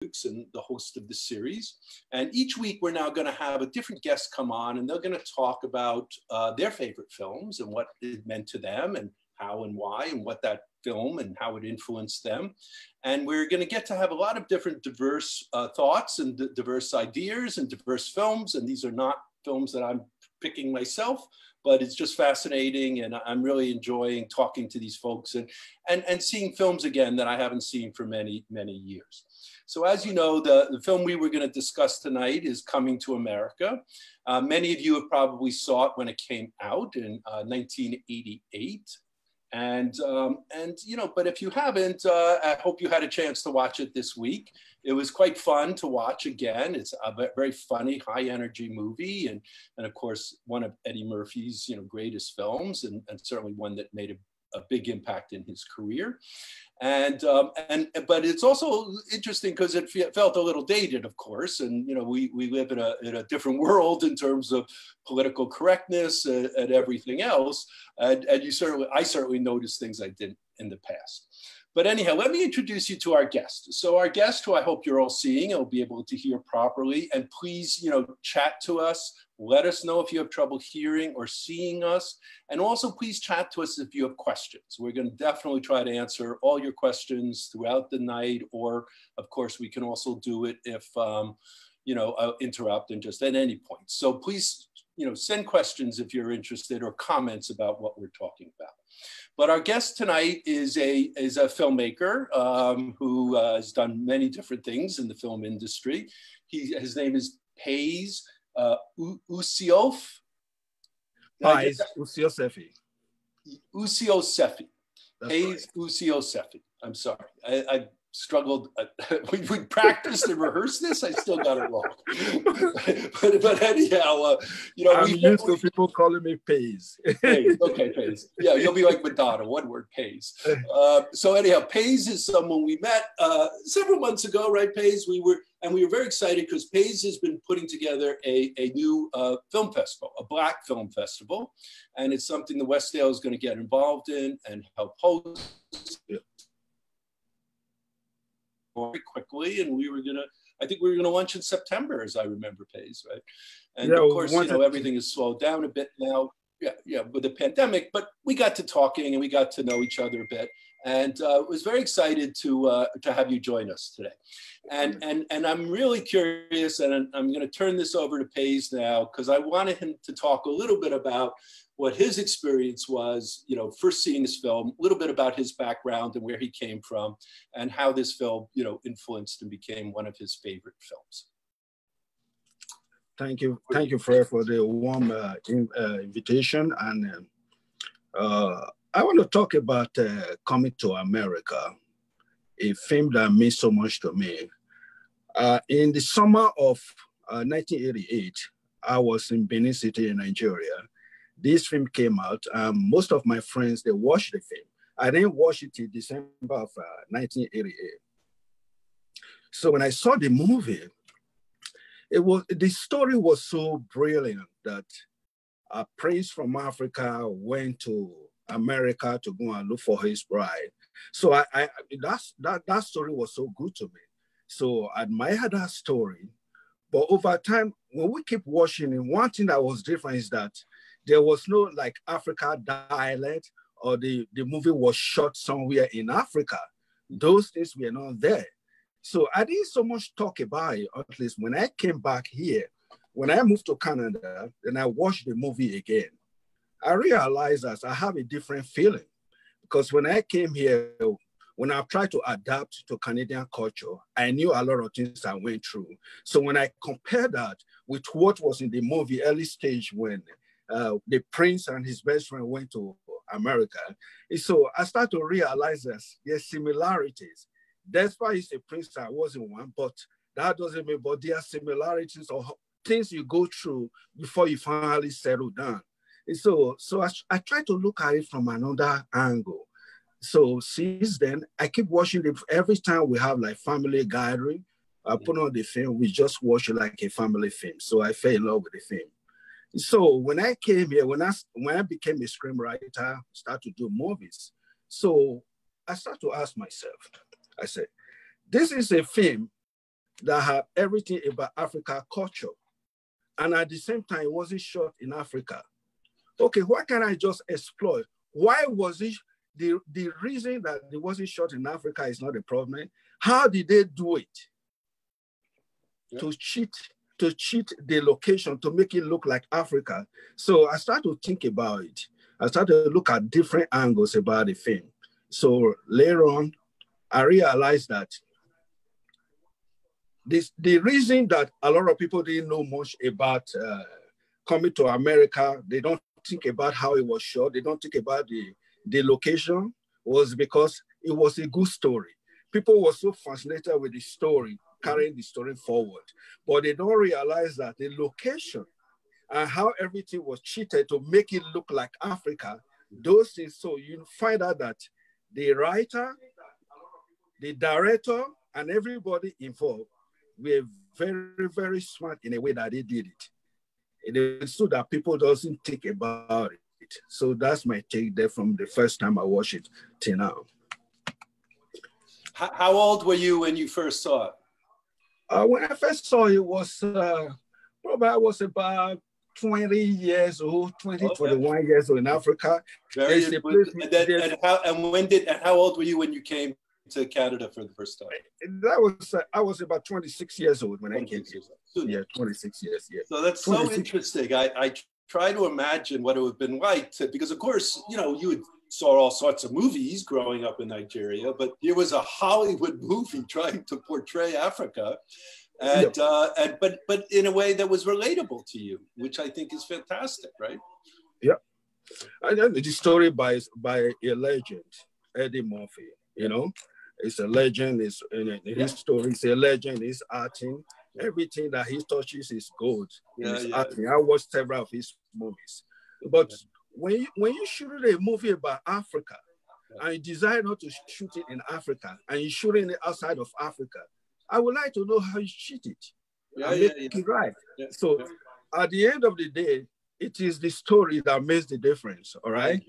Fuchs and the host of the series. And each week we're now going to have a different guest come on, and they're going to talk about their favorite films and what it meant to them and how and why and what that film and how it influenced them. And we're going to get to have a lot of different diverse thoughts and diverse ideas and diverse films. And these are not films that I'm picking myself, but it's just fascinating. And I'm really enjoying talking to these folks and seeing films again that I haven't seen for many, many years. So as you know, the film we were going to discuss tonight is Coming to America. Many of you have probably saw it when it came out in 1988. And you know, but if you haven't, I hope you had a chance to watch it this week. It was quite fun to watch again. It's a very funny, high energy movie. And of course, one of Eddy Murphy's, you know, greatest films, and certainly one that made a big impact in his career. But it's also interesting because it felt a little dated, of course. And, you know, we live in a different world in terms of political correctness and everything else. And I certainly noticed things I didn't in the past. But anyhow, let me introduce you to our guest. So our guest, who I hope you're all seeing and will be able to hear properly, and please, you know, chat to us. Let us know if you have trouble hearing or seeing us. And also please chat to us if you have questions. We're going to definitely try to answer all your questions throughout the night. Or of course, we can also do it if, you know, interrupt and just at any point. So please, you know, send questions if you're interested or comments about what we're talking about. But our guest tonight is a filmmaker who has done many different things in the film industry. His name is Paize Usiosefe. Paize Usiosefe. Usiosefe. Paize Usiosefe. I'm sorry. I struggled. We practiced and rehearsed this. I still got it wrong. but anyhow, you know, I'm used to people calling me Paize. Paize. Okay, Paize. Yeah, you'll be like Madonna. One word, Paize. So anyhow, Paize is someone we met several months ago, right, Paize? We were very excited because Paize has been putting together a new film festival, a Black film festival, and it's something the Westdale is going to get involved in and help host. Yeah. Very quickly, and I think we were gonna launch in September, as I remember, Paize, right? And yeah, of course, you know, everything has slowed down a bit now, yeah, with the pandemic, but we got to talking and we got to know each other a bit, and was very excited to have you join us today. And I'm really curious, and I'm gonna turn this over to Paize now, because I wanted him to talk a little bit about what his experience was, you know, first seeing this film, a little bit about his background and where he came from, and how this film, you know, influenced and became one of his favorite films. Thank you, Fred, for the warm invitation. And I want to talk about Coming to America, a film that means so much to me. In the summer of 1988, I was in Benin City in Nigeria. This film came out. Most of my friends, they watched the film. I didn't watch it in December of 1988. So when I saw the movie, the story was so brilliant that a prince from Africa went to America to go and look for his bride. So that story was so good to me. So I admired that story. But over time, when we keep watching it, one thing that was different is that there was no like Africa dialect, or the movie was shot somewhere in Africa. Those things were not there. So I didn't so much talk about it, at least when I came back here. When I moved to Canada, then I watched the movie again. I realized that I have a different feeling, because when I came here, when I tried to adapt to Canadian culture, I knew a lot of things I went through. So when I compared that with what was in the movie early stage when the prince and his best friend went to America, so I started to realize that there's similarities. That's why he's a prince, I wasn't one, but that doesn't mean, but there are similarities or things you go through before you finally settle down. And so I try to look at it from another angle. So since then, I keep watching it. Every time we have like family gathering, I put on the film, we just watch it like a family film. So I fell in love with the film. So when I came here, when I became a screenwriter, started to do movies. So I started to ask myself, I said, this is a film that had everything about Africa culture. And at the same time, it wasn't shot in Africa. Okay, what can I just explore? Why was it, the reason that it wasn't shot in Africa is not a problem. How did they do it? Yeah. To cheat the location, to make it look like Africa. So I started to think about it. I started to look at different angles about the film. So later on, I realized that the reason that a lot of people didn't know much about coming to America, they don't think about how it was shot, they don't think about the location, was because it was a good story. People were so fascinated with the story, carrying the story forward, but they don't realize that the location and how everything was cheated to make it look like Africa, those things. So you find out that the writer, the director, and everybody involved were very, very smart in a way that they did it. It is so that people doesn't think about it. So that's my take there from the first time I watched it till now. How old were you when you first saw it? When I first saw it was probably I was about 20 years old, 21 years old in Africa. Very and how old were you when you came to Canada for the first time? I was about 26 years old when I came here. Yeah, 26 years. Yeah. So that's 26. So interesting. I try to imagine what it would have been like because of course, you saw all sorts of movies growing up in Nigeria, but here was a Hollywood movie trying to portray Africa. And, but in a way that was relatable to you, which I think is fantastic, right? Yeah. And then the story by a legend, Eddy Murphy, it's a legend, his story is a legend, his acting, everything that he touches is gold. Acting. I watched several of his movies. But when you shoot a movie about Africa, and you decide not to shoot it in Africa, and you shoot it outside of Africa, I would like to know how you cheat it and make it right. So at the end of the day, it is the story that makes the difference, all right?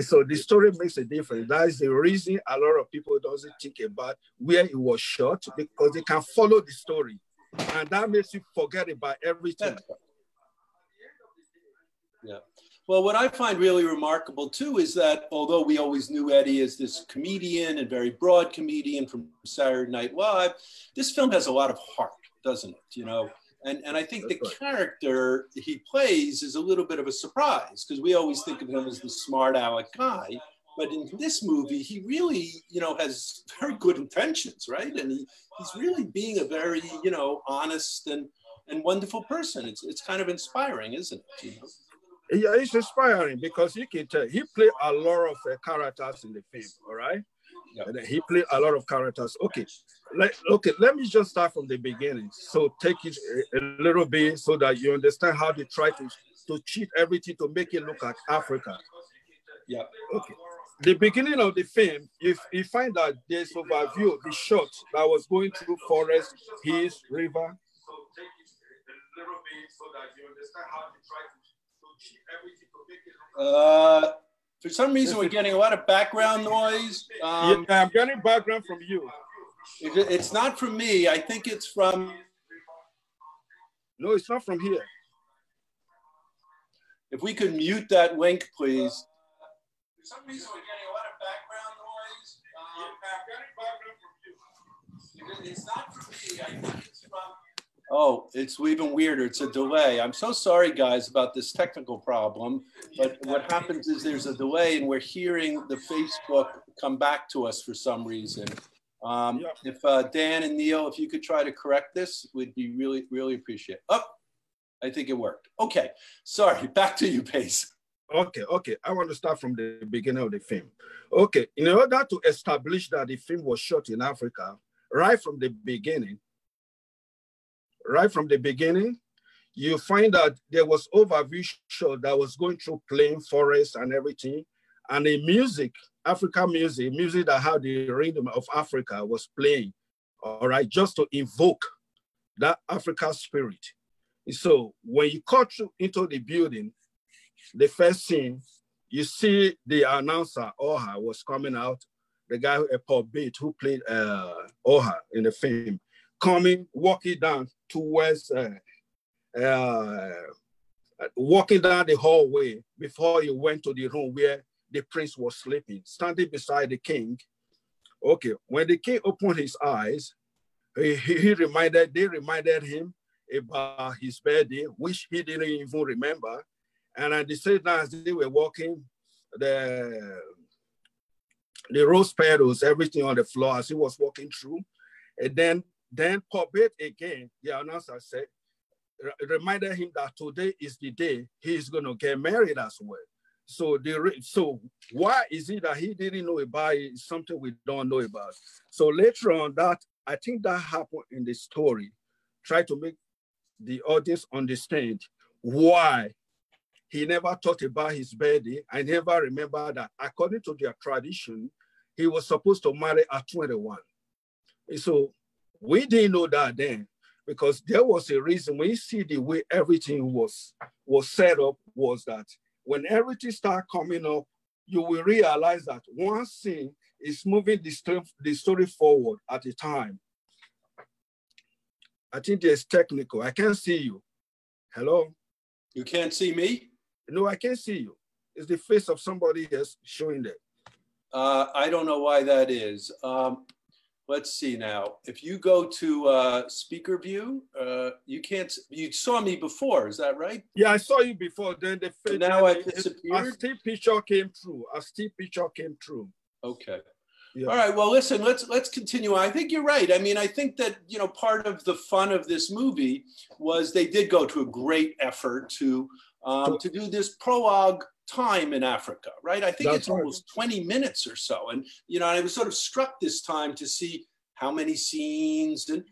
So the story makes a difference. That is the reason a lot of people doesn't think about where it was shot, because they can follow the story. And that makes you forget about everything. Yeah. Well, what I find really remarkable too is that although we always knew Eddy as this comedian and very broad comedian from Saturday Night Live, this film has a lot of heart, doesn't it? And I think the character he plays is a little bit of a surprise because we always think of him as the smart aleck guy. But in this movie, he really, has very good intentions, right? And he's really being a very, honest and wonderful person. It's kind of inspiring, isn't it? Yeah, it's inspiring because you can tell he played a lot of characters in the film, all right? Yeah. And he played a lot of characters. Okay, let me just start from the beginning. So take it a little bit so that you understand how they try to cheat everything to make it look like Africa. Yeah. Okay. The beginning of the film, if you find that there's overview, the shot that was going through forest, hills, river. So take it a little bit so that you understand how they try to cheat everything to make it look for some reason, we're getting a lot of background noise. Yeah, I'm getting background from you. It's not from me. I think it's from... No, it's not from here. If we could mute that link, please. For some reason, we're getting a lot of background noise. I'm getting background from you. It's not from me. I think it's from... Oh, it's even weirder. It's a delay. I'm so sorry, guys, about this technical problem. But what happens is there's a delay and we're hearing the Facebook come back to us for some reason. If Dan and Neil, if you could try to correct this, we'd be really, really appreciate it. Oh, I think it worked. Okay, sorry, back to you, Paize. Okay. I want to start from the beginning of the film. Okay, in order to establish that the film was shot in Africa, right from the beginning, you find that there was overview shot that was going through plain, forest and everything. And the music, African music that had the rhythm of Africa was playing, all right, just to invoke that African spirit. So when you cut into the building, the first scene, you see the announcer, Oha, was coming out, the guy, Paul Bate, who played Oha in the film, walking down towards, walking down the hallway before he went to the room where the prince was sleeping, standing beside the king. Okay, when the king opened his eyes, they reminded him about his birthday, which he didn't even remember. And at the same time as they were walking, the rose petals, everything on the floor as he was walking through. And then forbid again, the announcer said, reminded him that today is the day he is going to get married as well. So why is it that he didn't know about it? It's something we don't know about. So later on, that I think that happened in the story. Try to make the audience understand why he never thought about his birthday. I never remember that according to their tradition, he was supposed to marry at 21. And so we didn't know that then, because there was a reason. When you see the way everything was set up, was that when everything started coming up, you will realize that one scene is moving the story forward at a time. I think there's technical. I can't see you. Hello? You can't see me? No, I can't see you. It's the face of somebody else showing there. I don't know why that is. Let's see now. If you go to speaker view, you saw me before, is that right? Yeah, I saw you before. Then so now I disappeared? A still picture came through. Okay. Yeah. All right, well, listen, let's continue. I think you're right. I mean, I think that, part of the fun of this movie was they did go to a great effort to do this prologue time in Africa, right? I think it's almost 20 minutes or so. And, I was sort of struck this time to see how many scenes and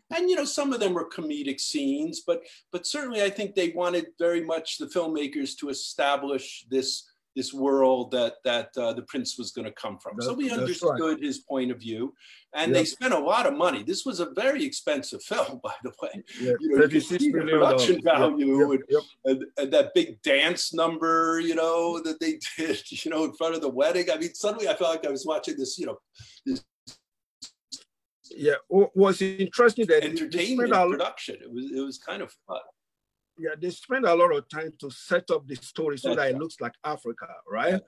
some of them were comedic scenes, but certainly I think they wanted very much the filmmakers to establish this world that the prince was going to come from. So we understood his point of view, and they spent a lot of money. This was a very expensive film, by the way. Yeah, you can see the production value and that big dance number, that they did, in front of the wedding. I mean, suddenly I felt like I was watching this, this. Yeah, was interesting that entertainment production. It was kind of fun. Yeah, they spend a lot of time to set up the story so that it looks like Africa, right?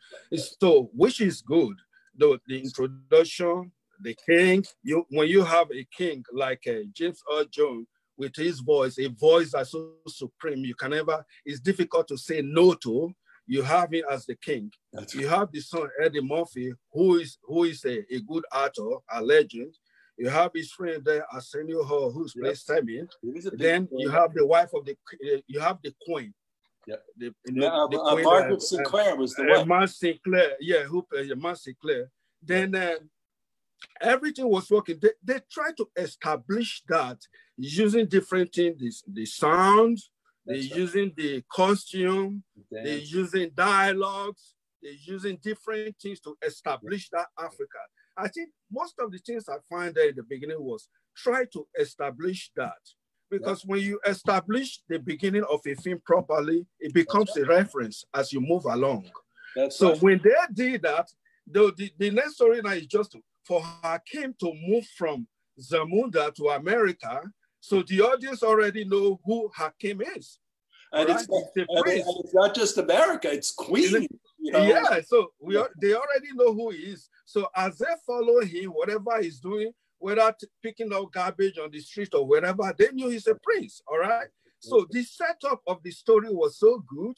So, which is good. The introduction, the king, when you have a king like James Earl Jones with his voice, a voice that's so supreme, it's difficult to say no to. You have him as the king. You have the son, Eddy Murphy, who is a good actor, a legend. You have his friend there, Arsenio Hall, who's played Simon. Then you have the wife of you have the queen. Yeah. The queen, Margaret Sinclair was the wife. Margaret Sinclair, who played Margaret Sinclair. Then everything was working. They tried to establish that using different things, the sound, they're using the costume, they're using dialogues, they're using different things to establish that Africa. I think most of the things I find there in the beginning was try to establish that. Because when you establish the beginning of a film properly, it becomes a reference as you move along. When they did that, the next story now is just for Hakim to move from Zamunda to America, so the audience already know who Hakim is. And it's not just America, it's Queen. Yeah, so they already know who he is. So as they follow him, whatever he's doing, whether picking up garbage on the street or wherever, they knew he's a prince, all right? So the setup of the story was so good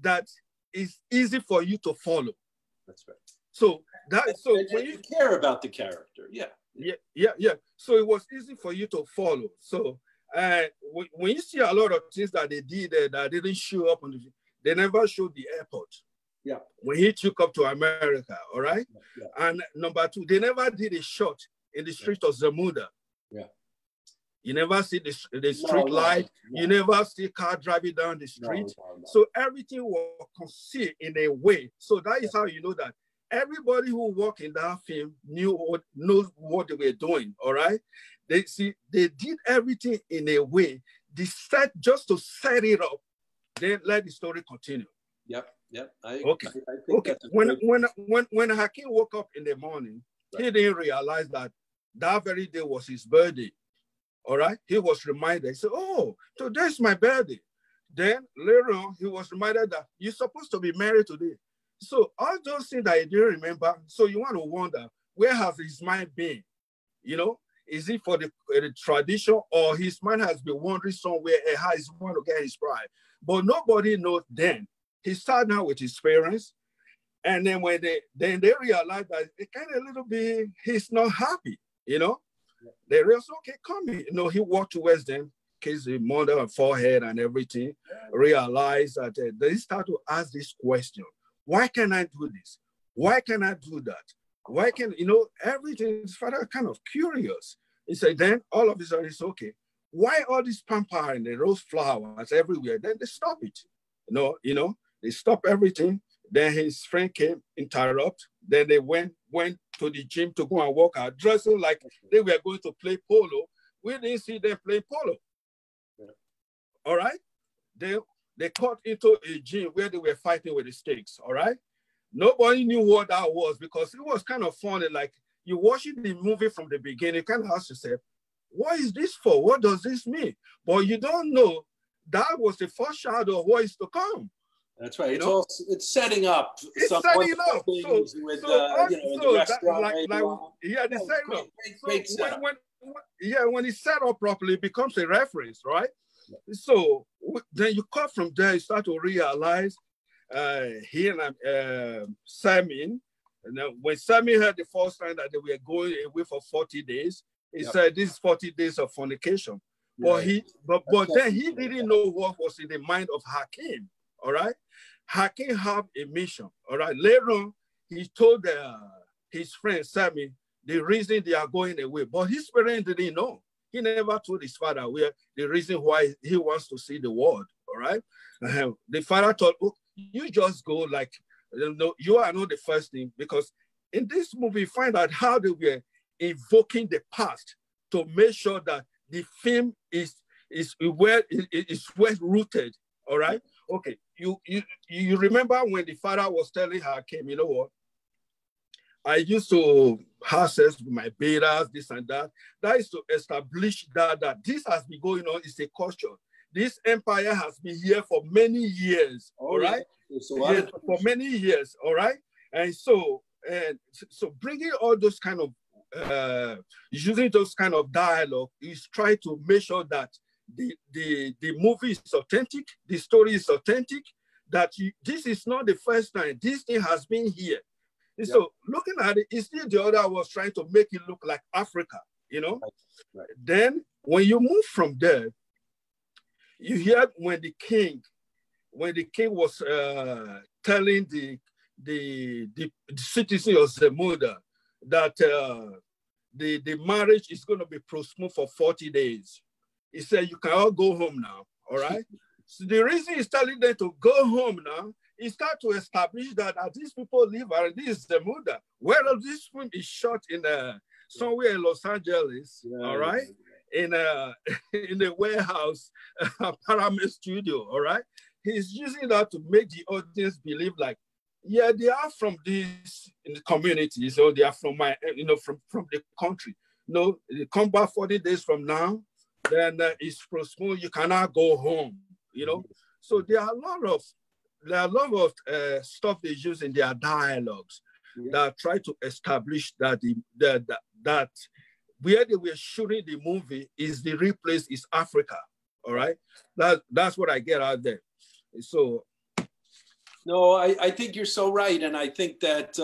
that it's easy for you to follow. That's right. So when you care about the character, yeah. So it was easy for you to follow. So when you see a lot of things that they did that didn't show up they never showed the airport. Yeah. When he took up to America, all right? Yeah. And number two, they never did a shot in the street of Zamunda. Yeah. You never see the street light. No. You never see car driving down the street. No. So everything was concealed in a way. So that is how you know that everybody who worked in that film knows what they were doing, all right? They did everything in a way, just to set it up, then let the story continue. Yep. I think when Hakim woke up in the morning, he didn't realize that very day was his birthday. all right? He was reminded, he said, oh, today's my birthday. Then later on, he was reminded that you're supposed to be married today. So all those things that he didn't remember, so you want to wonder, where has his mind been? You know, is it for the tradition, or his mind has been wandering somewhere and how he's want to get his pride? But nobody knows then. He started out with his parents, and then when they realized that it kind of a little bit, he's not happy, you know? They realized, okay, come here. You know, he walked towards them, kissed his mother on forehead and everything, realized that they start to ask this question: why can I do this? Why can I do that? Why can, you know, everything? His father kind of curious. He said, then all of a sudden it's okay. Why all this pamper and the rose flowers everywhere? Then they stop it. You know, they stop everything. Then his friend came, interrupt. Then they went to the gym to go and work out, dressing like they were going to play polo. We didn't see them play polo. Yeah. All right? They got into a gym where they were fighting with the stakes, all right? Nobody knew what that was, because it was kind of funny. Like, you watching the movie from the beginning, you kind of ask yourself, what is this for? What does this mean? But you don't know that was the foreshadow of what is to come. That's right. It's setting up. It's setting up. When it's set up properly, it becomes a reference, right? Yeah. So then you cut from there, you start to realize he and Sammy, when Sammy heard the first time that they were going away for 40 days, he said, this is 40 days of fornication. Yeah. But then he didn't know what was in the mind of Hakim, all right? Hakim have a mission, all right? Later on, he told his friend Sammy the reason they are going away, but his parents didn't know. He never told his father the reason why he wants to see the world, all right? The father thought, oh, you just go, like, you are not the first thing, because in this movie, you find out how they were invoking the past to make sure that the film is well rooted, all right? Okay, you remember when the father was telling Hakim, you know what? I used to have sex with my betas, this and that. That is to establish that this has been going on, it's a culture. This empire has been here for many years, all right? Yes, for many years, all right? And so bringing all those kind of, using those kind of dialogue is trying to make sure that the movie is authentic, the story is authentic, that this is not the first time, this thing has been here. Yep. So looking at it, it's still the other was trying to make it look like Africa, you know? Right. Then when you move from there, you hear when the king was telling the citizen of Zemuda that the marriage is going to be postponed for 40 days. He said, you can all go home now, all right? So the reason he's telling them to go home now, he start to establish that these people live, and this is Zemuda. Whereas this film is shot in somewhere in Los Angeles, all right? In a warehouse, Paramount studio, all right? He's using that to make the audience believe like, yeah, they are from this in the community, so they are from from the country. No, they come back 40 days from now, then it's postponed, you cannot go home, you know? So there are a lot of stuff they use in their dialogues that try to establish that that where they were shooting the movie is the real place is Africa. All right, that's what I get out there. So, no, I think you're so right, and I think that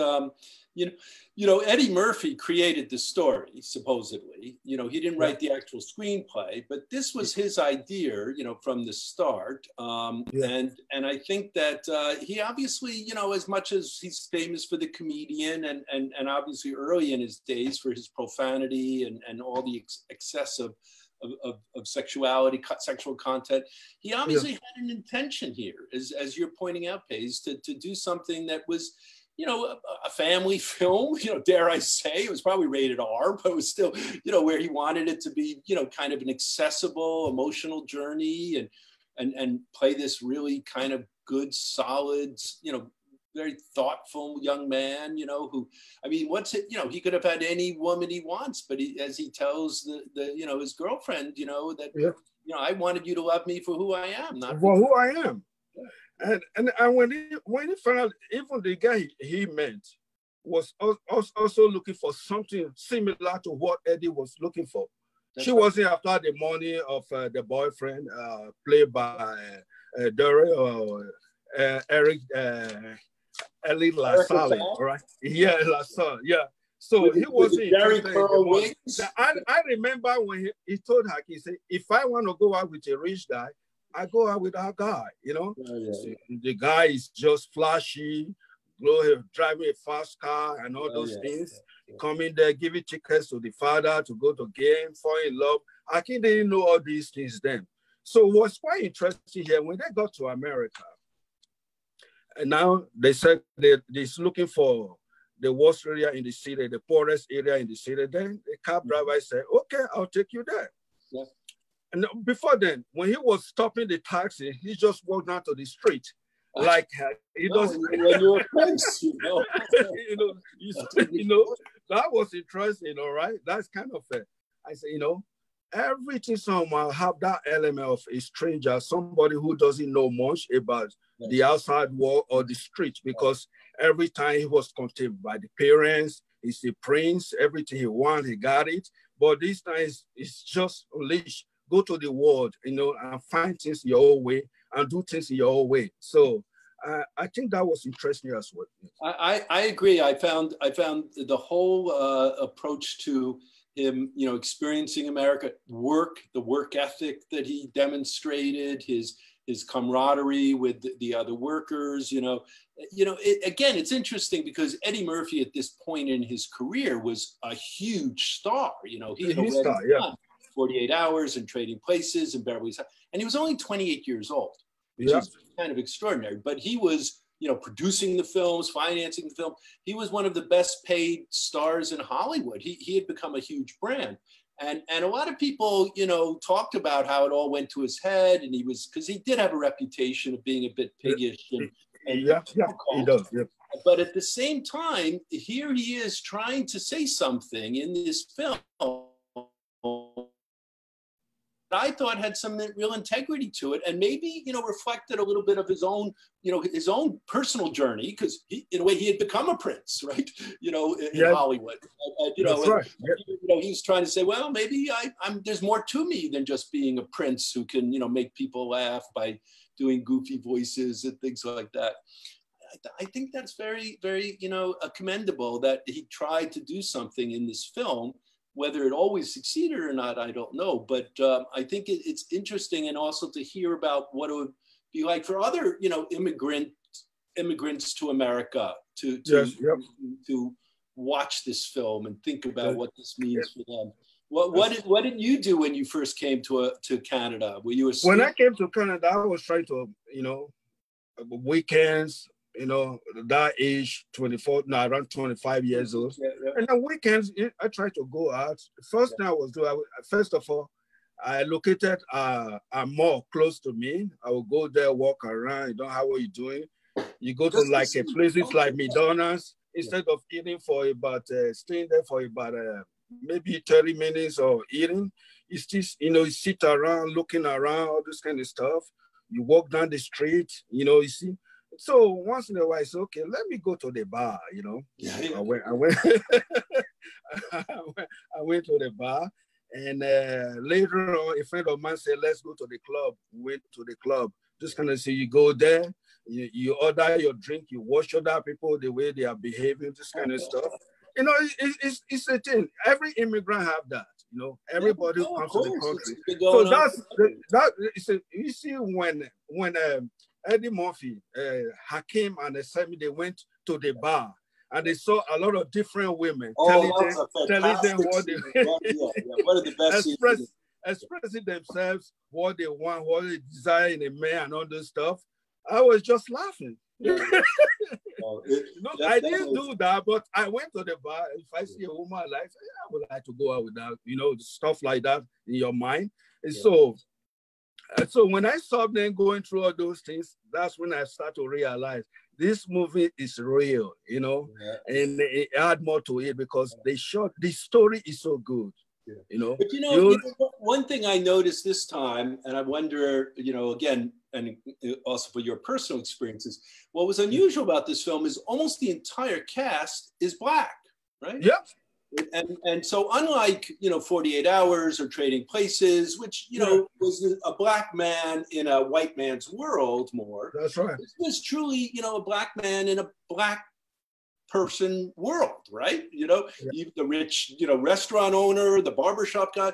you know, Eddy Murphy created the story, supposedly. You know, he didn't write the actual screenplay, but this was his idea, you know, from the start. And I think that he obviously, you know, as much as he's famous for the comedian and obviously early in his days for his profanity and all the excess of sexuality, sexual content, he obviously had an intention here, as you're pointing out, Paize, to do something that was, you know, a family film, you know, dare I say, it was probably rated R, but it was still, you know, where he wanted it to be, you know, kind of an accessible, emotional journey and play this really kind of good, solid, you know, very thoughtful young man, you know, who, I mean, what's it, you know, he could have had any woman he wants, but as he tells the you know, his girlfriend, you know, that, you know, I wanted you to love me for who I am, not for who I am. Yeah. And when he found out, even the guy he met was also looking for something similar to what Eddy was looking for. She wasn't after the money of the boyfriend, played by Dory or Eric Eli LaSalle, right? Yeah, LaSalle, yeah. So he wasn't interested in the money. I remember when he told her, he said, if I want to go out with a rich guy, I go out with that guy, you know? So the guy is just flashy, driving a fast car and all those things. Come in there, give tickets to the father to go to game, fall in love. I didn't know all these things then. So it was quite interesting here when they got to America. And now they said they're looking for the worst area in the city, the poorest area in the city. Then the cab driver said, okay, I'll take you there. Yeah. And before then, when he was stopping the taxi, he just walked down to the street. Like he doesn't. When you're a prince, you know. you know, that was interesting, all right? That's kind of I say, you know, everything somehow have that element of a stranger, somebody who doesn't know much about the outside world or the street, because every time he was contained by the parents, he's the prince, everything he wants, he got it. But this time it's just unleashed. Go to the world, you know, and find things your own way and do things in your own way. So I think that was interesting as well. I agree. I found the whole approach to him, you know, experiencing America, the work ethic that he demonstrated, his camaraderie with the other workers, you know, again, it's interesting because Eddy Murphy at this point in his career was a huge star. You know, he had already done 48 Hours and Trading Places and Beverly Hills, and he was only 28 years old, which is kind of extraordinary. But he was, you know, producing the films, financing the film. He was one of the best paid stars in Hollywood. He had become a huge brand. And a lot of people, you know, talked about how it all went to his head, and because he did have a reputation of being a bit piggish and he does. Yeah. But at the same time, here he is trying to say something in this film I thought had some real integrity to it, and maybe, you know, reflected a little bit of his own, you know, his own personal journey, because in a way he had become a prince, right? You know, in Hollywood. You know, you know, he's trying to say, well, maybe there's more to me than just being a prince who can, you know, make people laugh by doing goofy voices and things like that. I think that's very, very, you know, commendable that he tried to do something in this film. Whether it always succeeded or not, I don't know. But I think it's interesting, and also to hear about what it would be like for other, you know, immigrants to America to watch this film and think about what this means for them. What did you do when you first came to Canada? Were you a student? When I came to Canada, I was trying to, you know, weekends. You know, that age, 24, now around 25 years old. And on weekends, I try to go out. First thing I was doing, first of all, I located a mall close to me. I will go there, walk around. You know, how are you doing? You go to like a places like McDonald's, instead of eating for about, staying there for about maybe 30 minutes or eating, you still, you know, you sit around, looking around, all this kind of stuff. You walk down the street, you know, you see. So once in a while, I said, okay, let me go to the bar, you know. I went I went to the bar, and later on, a friend of mine said, let's go to the club. We went to the club. Just kind of say, you go there, you order your drink, you watch other people, the way they are behaving, this kind of stuff. You know, it's a thing. Every immigrant have that, you know. Everybody who comes to the country. So you see when Eddy Murphy, Hakim, and Sami, they went to the bar and they saw a lot of different women telling them what they One of the best expressing themselves, what they want, what they desire in a man, and all this stuff. I was just laughing. I didn't do that, but I went to the bar. If I see a woman, I would like to go out with that, you know, stuff like that in your mind. And so So when I saw them going through all those things, that's when I start to realize this movie is real, you know, and it add more to it because the story is so good, you know. But you know, one thing I noticed this time, and I wonder, you know, again, and also for your personal experiences, what was unusual about this film is almost the entire cast is Black, right? Yeah. And so unlike, you know, 48 Hours or Trading Places, which, you know, was a Black man in a white man's world more. That's right. This was truly, you know, a Black man in a Black person world, right? You know, the rich, you know, restaurant owner, the barbershop guy.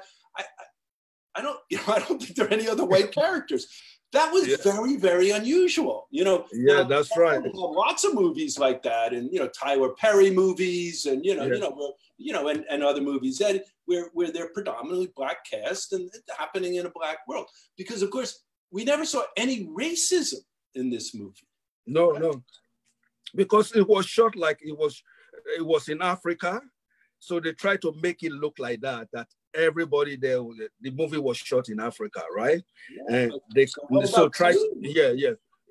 I don't think there are any other white characters. That was very, very unusual, you know. Yeah, that's right. Lots of movies like that, and you know, Tyler Perry movies, and and other movies where they're predominantly Black cast and happening in a Black world. Because of course, we never saw any racism in this movie. No, no, because it was shot like it was in Africa, so they tried to make it look like that everybody there, the movie was shot in Africa, right? And they tried,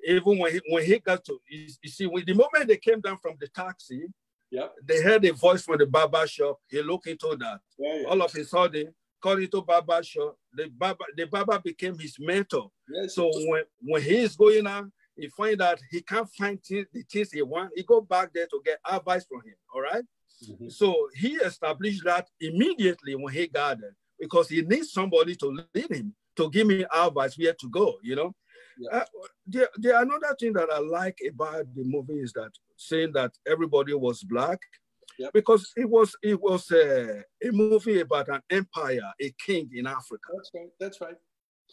even when he got to, you see, when the moment they came down from the taxi, they heard a voice from the barber shop. He looked into that. All of a sudden, called into barber shop. The barber became his mentor. So when he is going on, he find that he can't find the things he wants. He go back there to get advice from him. All right. So he established that immediately when he got there, because he needs somebody to lead him, to give me advice where to go, you know. Another thing that I like about the movie is that saying that everybody was Black, because it was a movie about an empire, a king in Africa. That's right.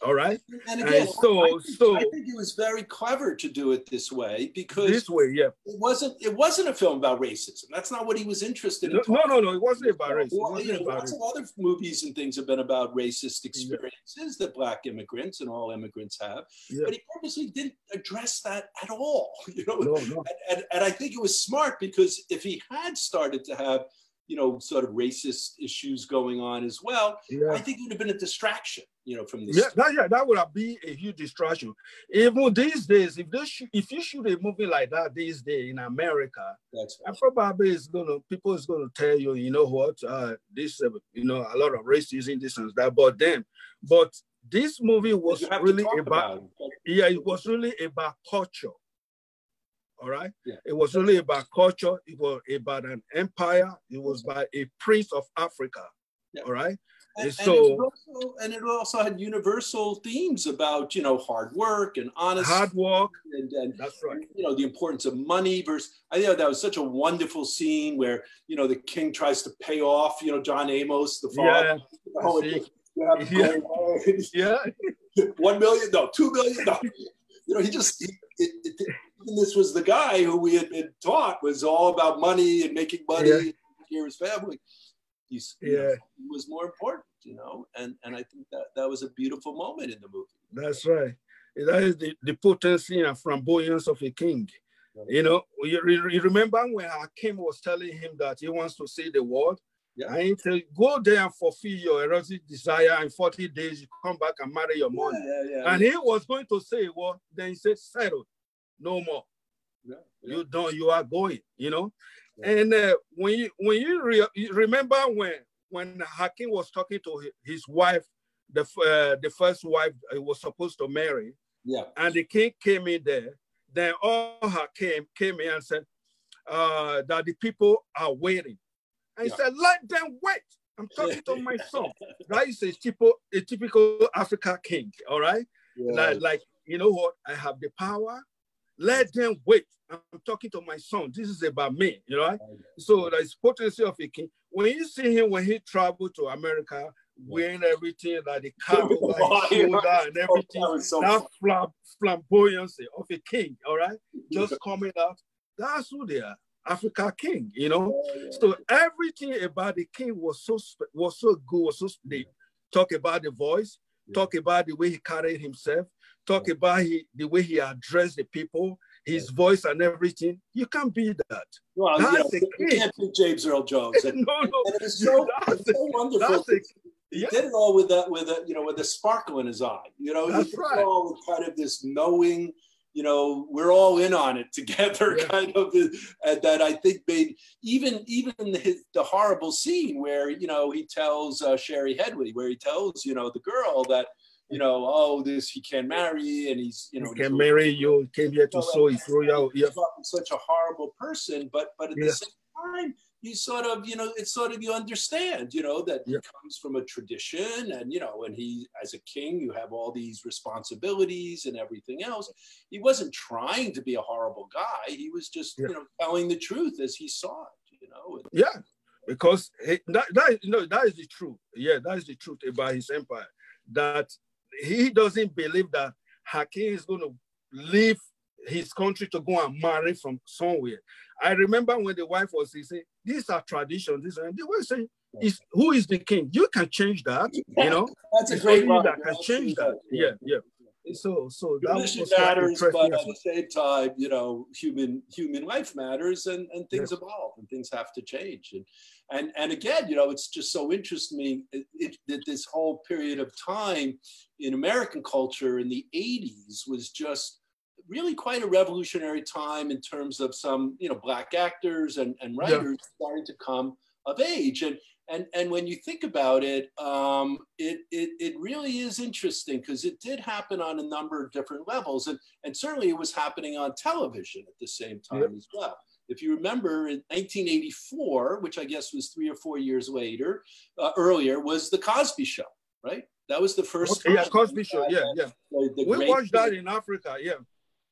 All right. And again, I think it was very clever to do it this way, because it wasn't a film about racism. That's not what he was interested in. No, it wasn't about racism. Well, lots of other movies and things have been about racist experiences that Black immigrants and all immigrants have, but he purposely didn't address that at all. You know, no. And I think it was smart, because if he had started to have, you know, sort of racist issues going on as well, I think it would have been a distraction, you know, from this. That would have been a huge distraction. Even these days, if you shoot a movie like that these days in America, and probably people is gonna tell you, you know what, this, you know, a lot of racism, this and that. But this movie was really about it was really about culture. All right. It was really about culture. It was about an empire. It was by a prince of Africa. All right. And it also had universal themes about, you know, hard work and honesty. Hard work. And that's right. You know, the importance of money versus, I think that was such a wonderful scene where, you know, the king tries to pay off, you know, John Amos, the father. 1 million, no, 2 million, no. You know, this was the guy who we had been taught was all about money and making money and taking care of his family. He was more important, you know, and I think that was a beautiful moment in the movie. That's right. That is the potency and flamboyance of a king. You know, you remember when Hakim was telling him that he wants to see the world? And he said, go there and fulfill your erotic desire. In 40 days, you come back and marry your mother. And he was going to say, well, then he said, settle, no more. You don't, you are going, you know. And when you remember when Hakim was talking to his wife, the first wife he was supposed to marry, and the king came in there, then all Hakim came in and said that the people are waiting. And he said, let them wait. I'm talking to my son. That is a typical African king, all right? Like, you know what? I have the power. Let them wait. I'm talking to my son. This is about me, you know? So there's potency of a king. When you see him, when he traveled to America, wearing everything, like the cowboy, like shoulder and everything, that flamboyancy of a king, all right? Just coming out. That's who they are. Africa king, you know. So everything about the king was so good, they talk about the voice, talk about the way he carried himself, talk about the way he addressed the people, his voice and everything. You can't beat that. Well, that's the king. You can't beat James Earl Jones. No. And it's so wonderful. He did it all with a sparkle in his eye. That's right. All with kind of this knowing, we're all in on it together, kind of, and that I think made even the horrible scene where he tells Sherry Hedley, where he tells the girl that he can't marry, and he can marry you, came here to sow his royal. Such a horrible person, but at the same time, you sort of, you understand, that he comes from a tradition, and and he, as a king, you have all these responsibilities and everything else. He wasn't trying to be a horrible guy. He was just, telling the truth as he saw it. Because that is the truth. Yeah, that is the truth about his empire. That he doesn't believe that Hakim is going to leave his country to go and marry from somewhere. I remember when the wife was saying, these are traditions, and they were saying, who is the king? You can change that, That's a great line. That can change that. Yeah. So that was matters, but at the same time, human life matters, and things evolve, and things have to change. And again, it's just so interesting that this whole period of time in American culture in the 80s was just really quite a revolutionary time in terms of some, Black actors and writers starting to come of age. And when you think about it, it really is interesting, because it did happen on a number of different levels. And certainly it was happening on television at the same time as well. If you remember, in 1984, which I guess was 3 or 4 years earlier, was The Cosby Show, right? That was the first. Cosby Show, We watched that in Africa,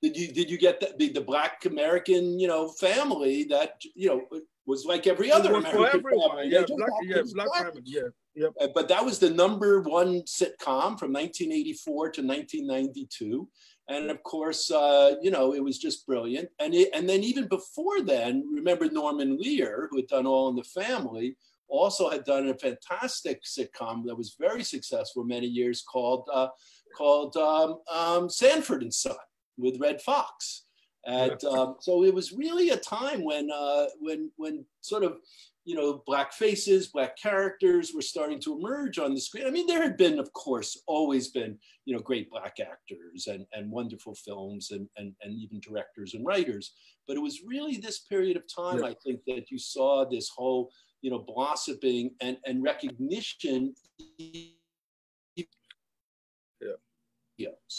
Did you get the Black American, family that, was like every other American family? Black family, But that was the #1 sitcom from 1984 to 1992. And of course, it was just brilliant. And then even before then, remember Norman Lear, who had done All in the Family, also had done a fantastic sitcom that was very successful for many years called Sanford and Son, with Redd Foxx. And so it was really a time when sort of, Black faces, Black characters were starting to emerge on the screen. I mean, there had been, of course, always been, great Black actors and wonderful films and even directors and writers. But it was really this period of time, I think, that you saw this whole, blossoming and recognition.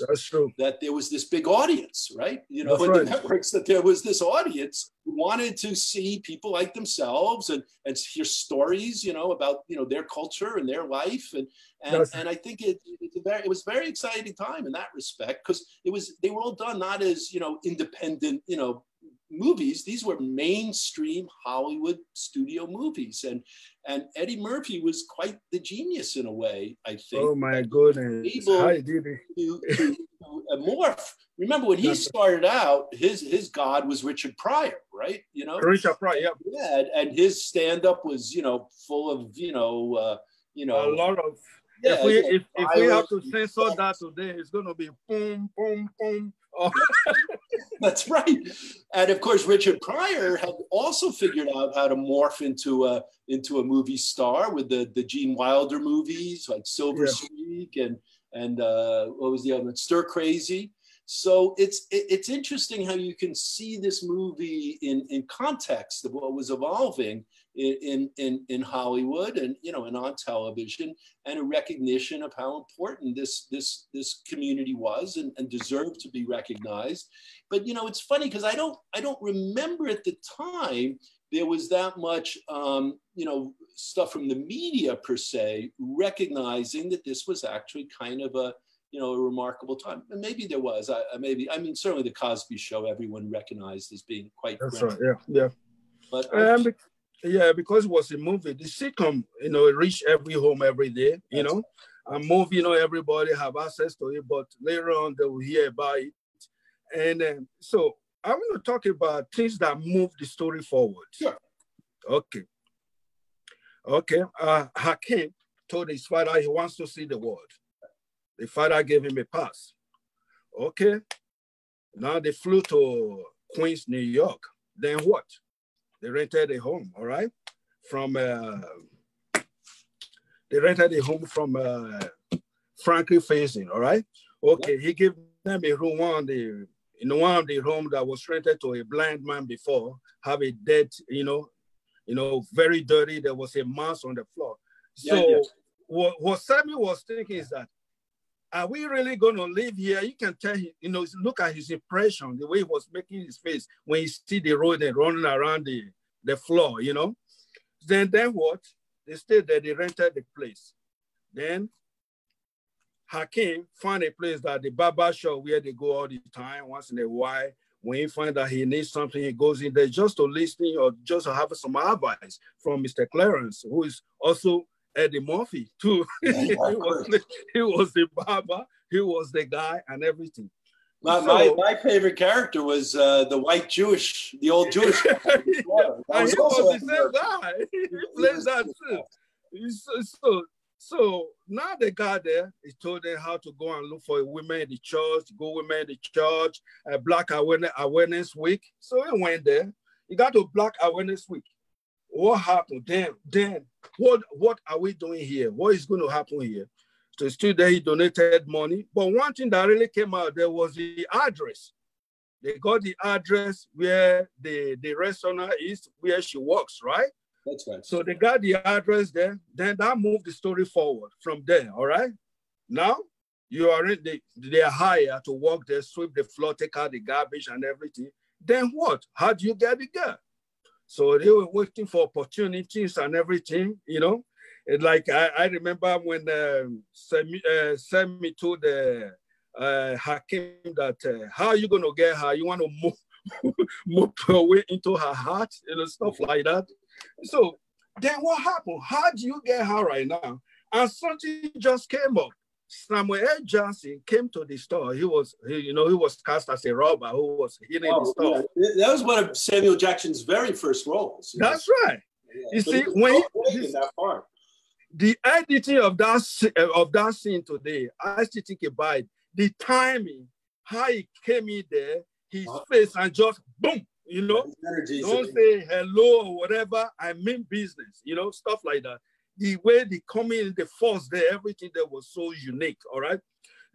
That's true. That there was this big audience, right? In the networks, that there was this audience who wanted to see people like themselves and hear stories, about their culture and their life, and I think it was a very exciting time in that respect, because they were all done not as independent movies. These were mainstream Hollywood studio movies, and Eddy Murphy was quite the genius in a way, I think. Oh my goodness! Able to morph. Remember when he started out, his god was Richard Pryor, right? Richard Pryor, yeah, and his stand-up was full of a lot of. If we have to censor that today, it's going to be boom, boom, boom. Oh. That's right. And of course, Richard Pryor had also figured out how to morph into a movie star with the Gene Wilder movies like Silver Streak and what was the other one? Stir Crazy. So it's interesting how you can see this movie in context of what was evolving in Hollywood and and on television, and a recognition of how important this community was and deserved to be recognized. But it's funny because I don't remember at the time there was that much stuff from the media per se recognizing that this was actually kind of a remarkable time. And maybe there was. Certainly the Cosby Show everyone recognized as being quite. That's right. Yeah. But because it was a movie. The sitcom, it reached every home every day. A movie, everybody have access to it. But later on, they will hear about it. And so I want to talk about things that move the story forward. Sure. Okay. Hakim told his father he wants to see the world. The father gave him a pass. Okay. Now they flew to Queens, New York. Then what? They rented a home, all right? From They rented a home from Franklin Facing, all right? Okay, he gave them a room, one of the room that was rented to a blind man before, have a dead, very dirty. There was a mouse on the floor. So what Sammy was thinking is that, are we really going to live here? You can tell, look at his impression, the way he was making his face when you see the road and running around the floor, Then what? They stayed there, they rented the place. Then Hakeem found a place that the barber shop where they go all the time, once in a while. When he finds that he needs something, he goes in there just to listen or just to have some advice from Mr. Clarence, who is also Eddy Murphy too. He was the barber, he was the guy and everything. My favorite character was the old Jewish guy. And he was the same guy. He plays that too. So now they got there, he told them how to go and look for women in the church, Black Awareness Week. So he went there. He got to Black Awareness Week. What happened? Then what are we doing here? What is going to happen here? So still there, he donated money. But one thing that really came out, there was the address. They got the address where the restaurant is, where she works, right? That's right. So they got the address there. Then that moved the story forward from there, all right? Now, they are hired to work there, sweep the floor, take out the garbage and everything. Then what? How do you get the girl? So they were waiting for opportunities and everything, Like I remember when Sammy told Hakeem that, how are you going to get her? You want to move your way into her heart, stuff like that. So then what happened? How do you get her right now? And something just came up. Samuel L. Johnson came to the store. He was cast as a robber who was hitting the store. Yeah. That was one of Samuel Jackson's very first roles. That's right. Yeah. You see, when that part. The editing of that scene today, I still think about it, the timing, how he came in there, his face, and just boom, don't say hello or whatever, I mean business, stuff like that. The way they come in, the force there, everything there was so unique, all right?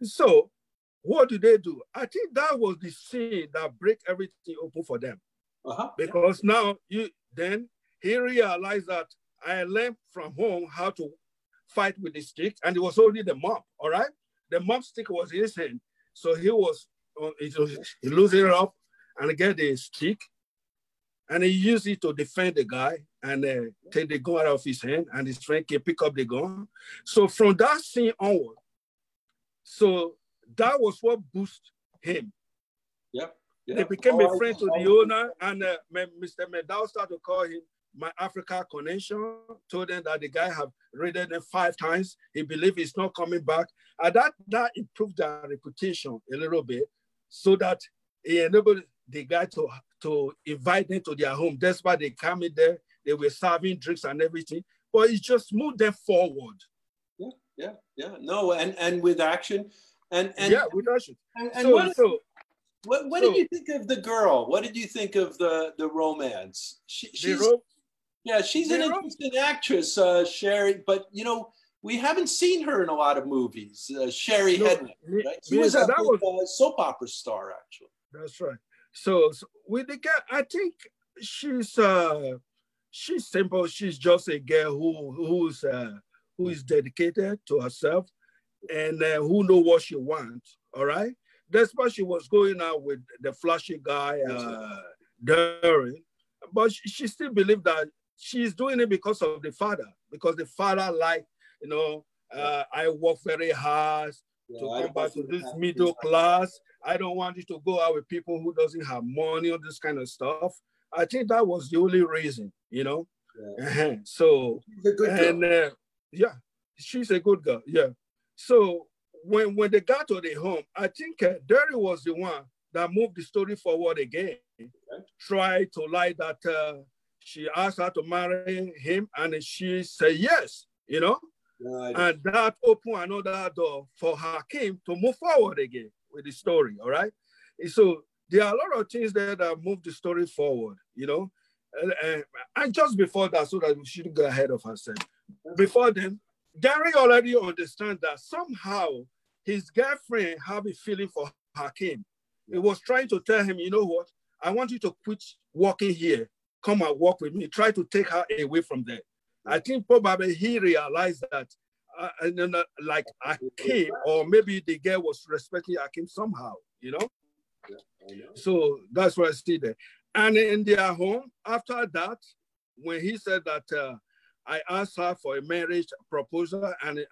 So what do they do? I think that was the scene that break everything open for them. Because now he realized that I learned from home how to fight with the stick, and it was only the mop, all right? The mop stick was in his hand. So he losing it up and get the stick, and he used it to defend the guy and take the gun out of his hand, and his friend can pick up the gun. So from that scene onward, so that was what boosted him. Yep. They became a friend to the owner, and Mr. Medal started to call him my Africa connection, told them that the guy have raided them 5 times. He believed he's not coming back. And that improved their reputation a little bit, so that he enabled the guy to invite them to their home. That's why they came in there. They were serving drinks and everything, but it just moved them forward. Yeah. No, and with action, and with action. What did you think of the girl? What did you think of the romance? She's an interesting actress, Sherry, but we haven't seen her in a lot of movies. Sherry Headland, right? She was a soap opera star, actually. That's right. So with the girl, I think she's simple. She's just a girl who is dedicated to herself and who know what she wants. All right. That's why she was going out with the flashy guy, Darren, but she still believed that she's doing it because of the father, because the father I work very hard to come back to this middle class. I don't want you to go out with people who doesn't have money or this kind of stuff. I think that was the only reason, So, she's a good girl. She's a good girl. Yeah. So when they got to the home, I think Derry was the one that moved the story forward again. Okay. Tried to lie that she asked her to marry him, and she said yes, Right. And that opened another door for Hakeem to move forward again with the story, all right? So there are a lot of things there that move the story forward, and just before that, so that we shouldn't go ahead of ourselves. Before then, Gary already understands that somehow his girlfriend have a feeling for Hakim. He was trying to tell him, you know what? I want you to quit working here. Come and work with me. Try to take her away from there. I think probably he realized that, like Hakim, or maybe the girl was respecting Hakim somehow, you know? So that's what I see there. And in their home, after that, when he said that I asked her for a marriage proposal and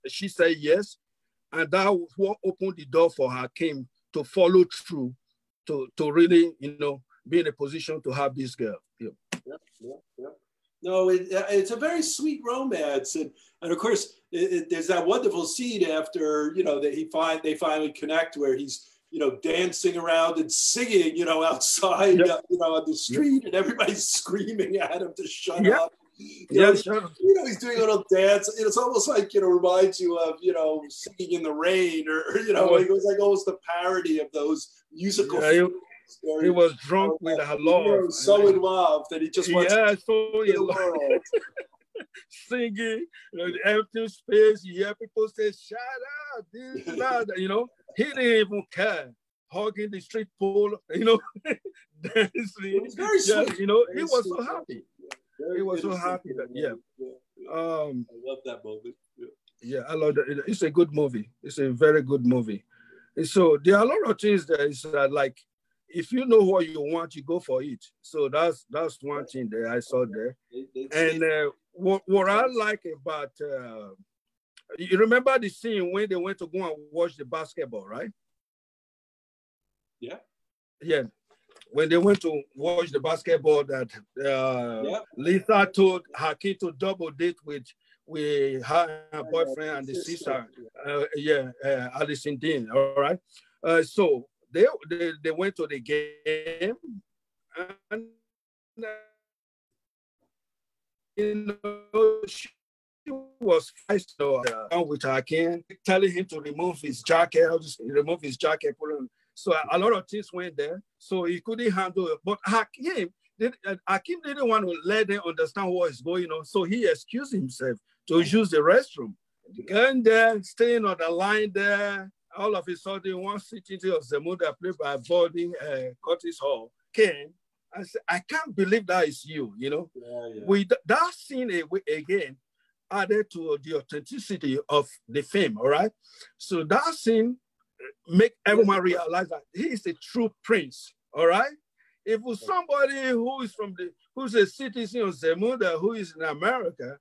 she said yes, and that was what opened the door for Hakim to follow through, to really, you know, be in a position to have this girl. Yeah. No, it's a very sweet romance, and of course, there's that wonderful scene after, you know, that they finally connect, where he's, you know, dancing around and singing, you know, outside, you know, on the street, and everybody's screaming at him to shut up. You know, he's doing a little dance. It's almost like, you know, reminds you of, you know, Singing in the Rain, or you know, it was like almost the parody of those musical films. He was drunk with her love. So in love that he just wants to so in the world. Singing, you know, the empty space, you hear people say, shut up, this, that, you know. He didn't even care. Hugging the street pole, you know. Dancing. It was very sweet. You know, he was so happy. He was so happy that, I love that moment. Yeah, I love that. It's a good movie. It's a very good movie. And so there are a lot of things there. It's like, if you know what you want, you go for it. So that's one thing that I saw there. And what I like about, you remember the scene when they went to go and watch the basketball, right? Yeah. Yeah. When they went to watch the basketball, that Lisa told Hakim to double date with her boyfriend and the sister, Alison Dean, all right? So they went to the game, and you know, she was fighting with Hakim, telling him to remove his jacket, put on. So a lot of things went there. So he couldn't handle it. But Hakim didn't want to let them understand what is going on. So he excused himself to use the restroom. Going there, staying on the line there. All of a sudden, one city of Zemuda, played by Body Curtis Hall, came. I said, I can't believe that is you, you know. With that scene again added to the authenticity of the film, all right? So that scene make everyone realize that he is a true prince, all right? If it's somebody who's a citizen of Zemuda, who is in America,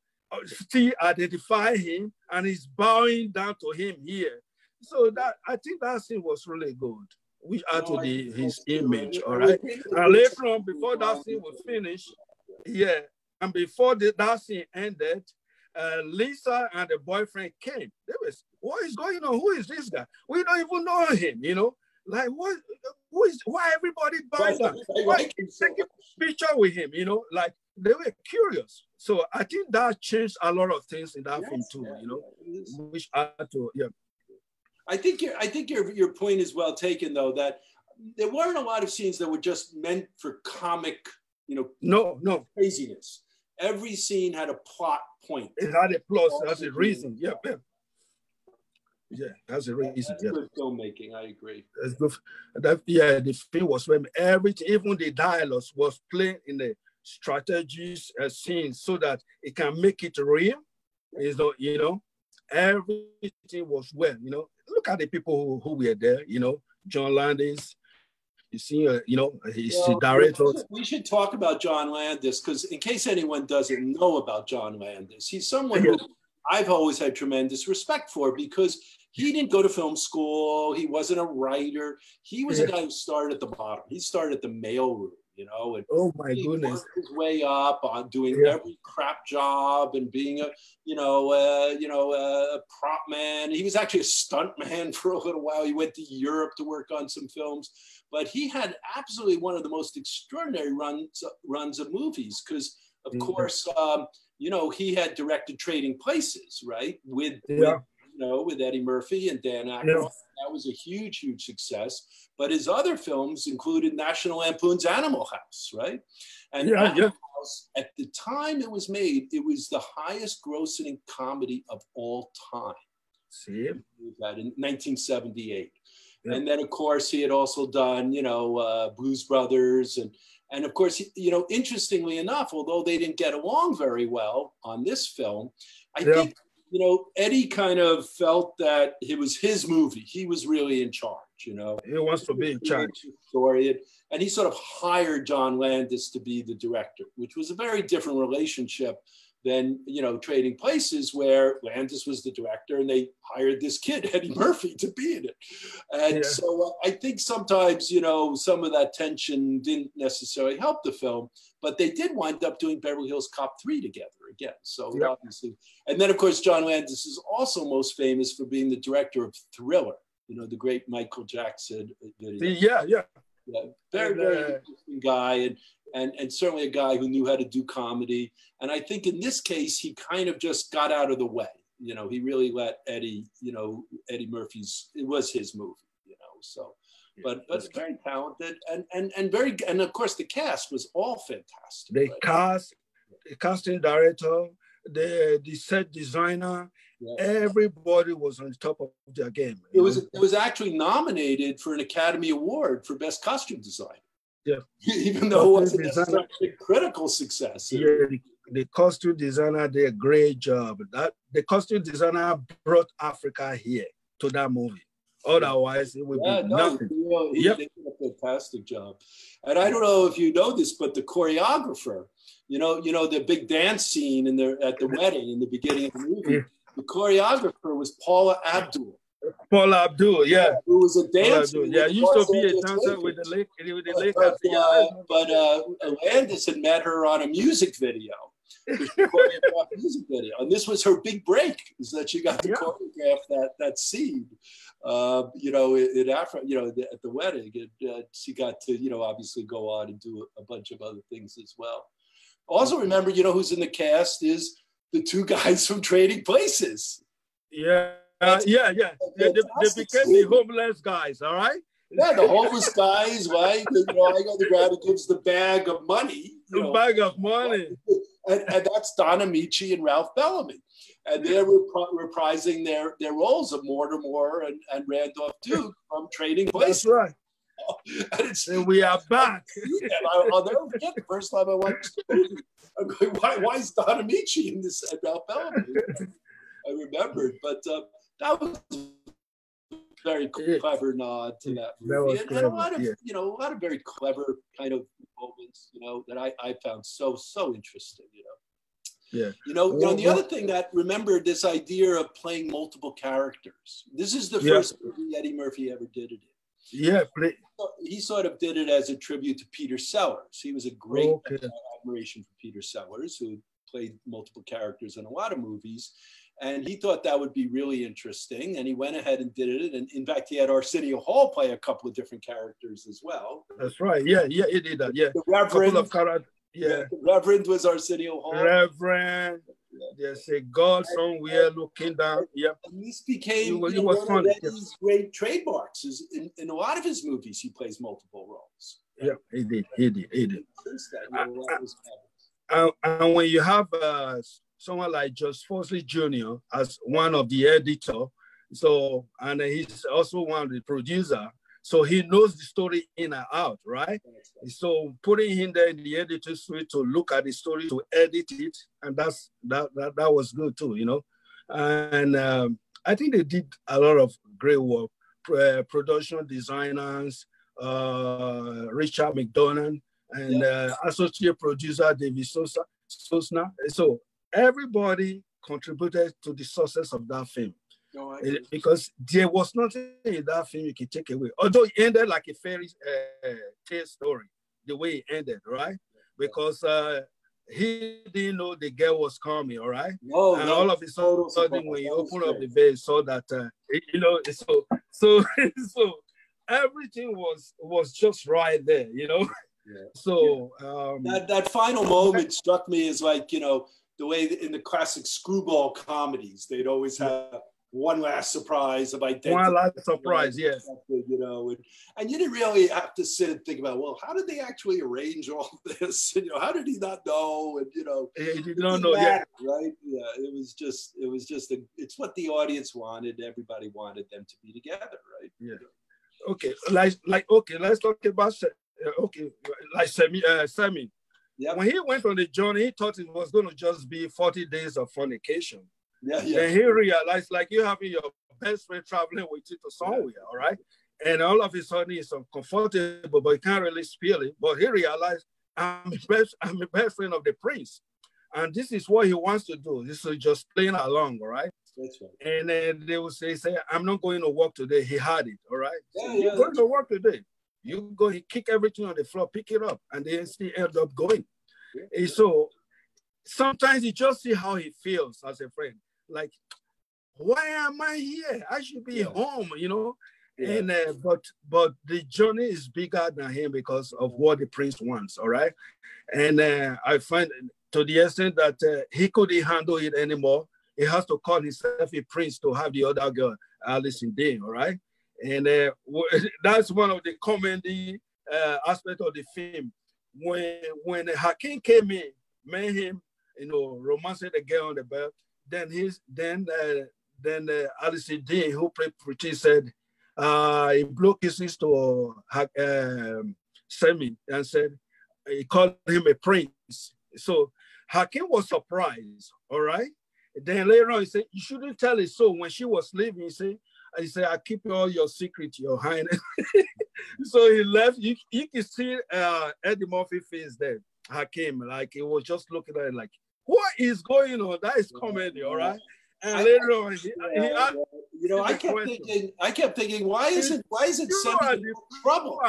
still identify him and is bowing down to him here. So that, I think that scene was really good, which add to his image, all right? And later on, before that scene was finished, and before that scene ended, Lisa and the boyfriend came. They was, what is going on? Who is this guy? We don't even know him, you know? Like, why everybody buy that? Why take a picture with him, you know? Like, they were curious. So I think that changed a lot of things in that film too, you know? Which I had to, I think your point is well taken, though, that there weren't a lot of scenes that were just meant for comic, you know, no craziness. Every scene had a plot point. It had a plot, that's a reason. Yeah, that's a reason. That's good filmmaking, I agree. That's good. The film was when everything, even the dialogues was playing in the strategies scenes so that it can make it real. You know, everything was well, you know. Look at the people who were there, you know, John Landis. You see, you know, he's the director. We should talk about John Landis, because in case anyone doesn't know about John Landis, he's someone who I've always had tremendous respect for, because he didn't go to film school. He wasn't a writer. He was a guy who started at the bottom. He started at the mailroom, you know, and oh my goodness, worked his way up on doing every crap job and being a prop man. He was actually a stunt man for a little while. He went to Europe to work on some films, but he had absolutely one of the most extraordinary runs of movies, because of course, you know, he had directed Trading Places, right? With Eddy Murphy and Dan Aykroyd. That was a huge, huge success. But his other films included National Lampoon's Animal House, right? And Animal House because at the time it was made, it was the highest grossing comedy of all time. See? That in 1978. Yep. And then, of course, he had also done, Blues Brothers. And of course, interestingly enough, although they didn't get along very well on this film, I think, Eddie kind of felt that it was his movie. He was really in charge, He wants to be in charge. And he sort of hired John Landis to be the director, which was a very different relationship than, Trading Places, where Landis was the director and they hired this kid, Eddy Murphy, to be in it. And so I think sometimes, some of that tension didn't necessarily help the film, but they did wind up doing Beverly Hills Cop 3 together again. So obviously, and then of course, John Landis is also most famous for being the director of Thriller, the great Michael Jackson video. Yeah. Very, very interesting guy, and certainly a guy who knew how to do comedy. And I think in this case, he kind of just got out of the way. He really let Eddie, Eddy Murphy's, it was his movie, so, but very talented and of course the cast was all fantastic. The cast, the casting director, the set designer, everybody was on the top of their game. It was actually nominated for an Academy Award for Best Costume Design. Yeah. Even though it wasn't necessarily a critical success. Yeah, the costume designer did a great job. The costume designer brought Africa here to that movie. Otherwise, it would be nothing. He did a fantastic job. And I don't know if you know this, but the choreographer, the big dance scene at the wedding in the beginning of the movie, the choreographer was Paula Abdul. Paula Abdul, who was a dancer. Used to be a dancer with the Lakers. But Landis had met her on a music video. And this was her big break, is that she got to choreograph that scene. In Africa, at the wedding, and she got to, obviously go on and do a bunch of other things as well. Also, remember, who's in the cast is the two guys from Trading Places. They became the homeless guys, all right? Yeah, the homeless guys, right? I got the guy who gives the bag of money. The bag of money. And that's Don Amici and Ralph Bellamy. And they're reprising their roles of Mortimer and Randolph Duke from Trading Places. That's right. And we are back. I'll never forget the first time I watched the movie. I'm going, why is Don Amici in this and Ralph Bellamy? I remembered, but that was a very clever nod to that movie. And a lot of, a lot of very clever kind of moments, that I found so interesting, Yeah. The other thing that, remember this idea of playing multiple characters. This is the first movie Eddy Murphy ever did it in. Yeah, he sort of did it as a tribute to Peter Sellers. He was a great admiration for Peter Sellers, who played multiple characters in a lot of movies. And he thought that would be really interesting. And he went ahead and did it. And in fact, he had Arsenio Hall play a couple of different characters as well. That's right. Yeah, he did that. Yeah. The Reverend. The Reverend was Arsenio Hall. Reverend. There's a God somewhere looking down. Yeah. And this became one of Eddie's great trademarks. Is in a lot of his movies, he plays multiple roles. Yeah, he did. And when you have someone like Just Fosley Jr. as one of the editor, and he's also one of the producer, so he knows the story in and out, right? So putting him there in the editor's suite to look at the story, to edit it, and that was good too, And I think they did a lot of great work. Production designers, Richard McDonough, and associate producer David Sosna. So everybody contributed to the success of that film. Because there was nothing in that film you can take away. Although it ended like a fairy tale story, the way it ended, right? Because he didn't know the girl was coming, all right? All of a sudden, when you open up the veil, saw that, so everything was just right there, Yeah. So that final moment struck me as like, the way in the classic screwball comedies, they'd always have one last surprise of identity. One last surprise, yes. You know, and you didn't really have to sit and think about, well, how did they actually arrange all this? And, you know, how did he not know? And, you know, he did not know, yeah. Right? Yeah, it's what the audience wanted. Everybody wanted them to be together, right? Yeah. Okay, okay, let's talk about, Sammy. Yep. When he went on the journey, he thought it was going to just be 40 days of fornication. Yeah. Then he realized, like you having your best friend traveling with you to somewhere, all right? And all of a sudden he's uncomfortable, but he can't really spill it. But he realized, I'm the best friend of the prince. And this is what he wants to do. This is just playing along, all right? That's right. And then they will say, I'm not going to work today. He had it, all right? Yeah, You're going to work today. You go, he kick everything on the floor, pick it up, and then he end up going. Yeah. And so sometimes you just see how he feels as a friend. Like, why am I here? I should be home, you know? Yeah. And but the journey is bigger than him because of what the prince wants, all right? And I find to the extent that he couldn't handle it anymore. He has to call himself a prince to have the other girl, Alice in Day, all right? And that's one of the comedy aspects of the film. When Hakim came in, met him, you know, romancing the girl on the bed, then Alice in Day, who played Pretty, said, he blew kisses to Sammy and said, he called him a prince. So Hakim was surprised, all right? Then later on, he said, you shouldn't tell it. So when she was leaving, he said, I keep all your secrets, Your Highness. So he left. You can see Eddy Murphy face there. Hakim, like he was just looking at it like, what is going on? That is comedy, all right? And later on, you know, I kept thinking, why isn't Sammy in trouble?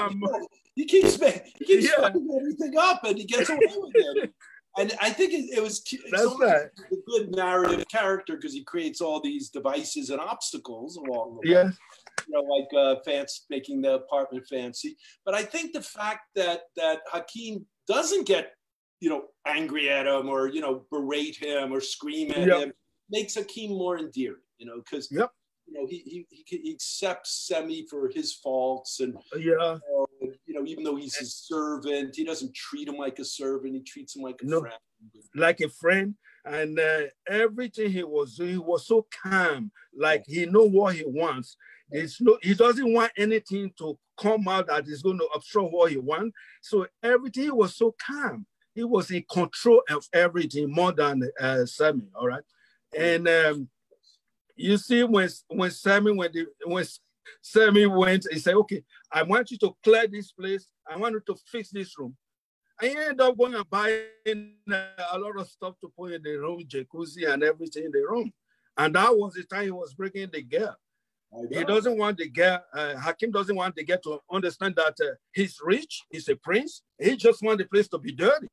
He keeps fucking everything up, and he gets away with it. And I think it's a good narrative character because he creates all these devices and obstacles along the way. Yeah. You know, like making the apartment fancy. But I think the fact that Hakim doesn't get, you know, angry at him or, you know, berate him or scream at him makes Hakim more endearing, you know, because you know, he accepts Semi for his faults and you know, even though he's his servant, he doesn't treat him like a servant. He treats him like a friend. Like a friend. And everything he was doing, he was so calm. Like he knows what he wants. He doesn't want anything to come out that is going to obstruct what he wants. So everything was so calm. He was in control of everything more than Sammy. All right. And you see, when Sammy went, he said, okay, I want you to clear this place. I want you to fix this room. I ended up going and buying a lot of stuff to put in the room, jacuzzi and everything in the room. And that was the time he was bringing the girl. He doesn't want the girl, Hakim doesn't want the girl to understand that he's rich, he's a prince. He just wants the place to be dirty.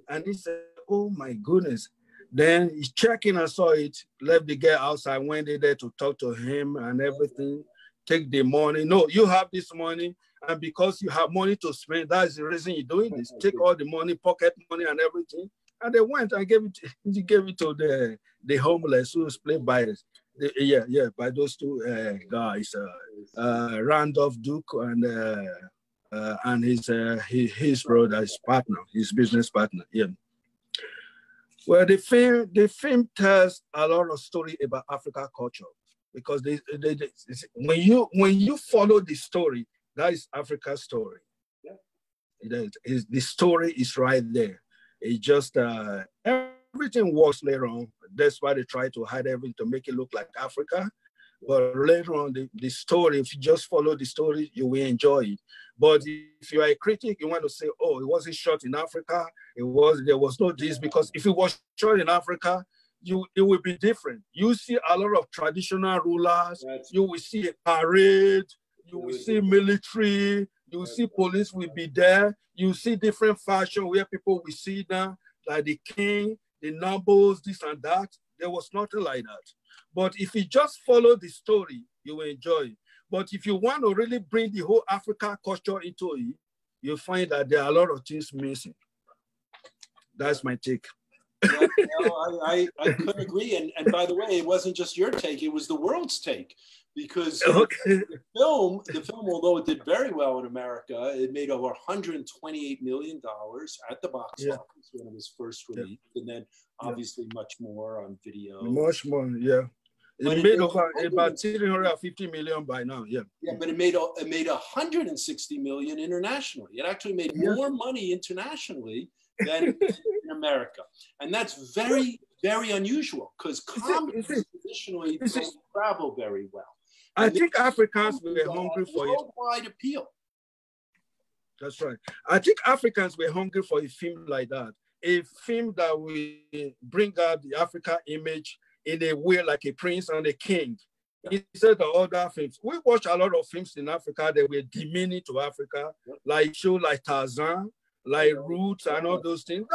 And he said, oh my goodness. Then he's checking and saw it, left the girl outside, went in there to talk to him and everything. Take the money. No, you have this money, and because you have money to spend, that's the reason you're doing this. Take all the money, pocket money and everything. And they went and gave it to the homeless who was played by by those two guys, Randolph Duke and his brother, his partner, his business partner. Yeah. Well, the film tells a lot of story about African culture because when you follow the story, that is Africa's story. Yeah. The story is right there. It just everything works later on. That's why they try to hide everything to make it look like Africa. But later on, the story, if you just follow the story, you will enjoy it. But if you are a critic, you want to say, oh, it wasn't shot in Africa. There was no this, because if it was shot in Africa, it will be different. You see a lot of traditional rulers. You will see a parade. You will see military. You will see police will be there. You see different fashion where people will see now, like the king, the nobles, this and that. There was nothing like that. But if you just follow the story, you will enjoy it. But if you want to really bring the whole African culture into it, you'll find that there are a lot of things missing. That's my take. Yeah, no, I couldn't agree. And by the way, it wasn't just your take; it was the world's take, because Okay. the film, although it did very well in America, it made over $128 million at the box Yeah, office when it was first yeah, released, and then yeah. obviously much more on video. Much more, yeah. But It it made made over about 350 million by now, yeah. yeah, but it made 160 million internationally. It actually made Yeah. more money internationally than in America, and that's very, very unusual because comedies traditionally don't travel very well. I And think Africans were this hungry for it. worldwide appeal. That's right. I think Africans were hungry for a film like that, a film that will bring out the African image in a way like a prince and a king. Instead of other films, we watch a lot of films in Africa that were demeaning to Africa, like show like Tarzan, like Roots, and all those things.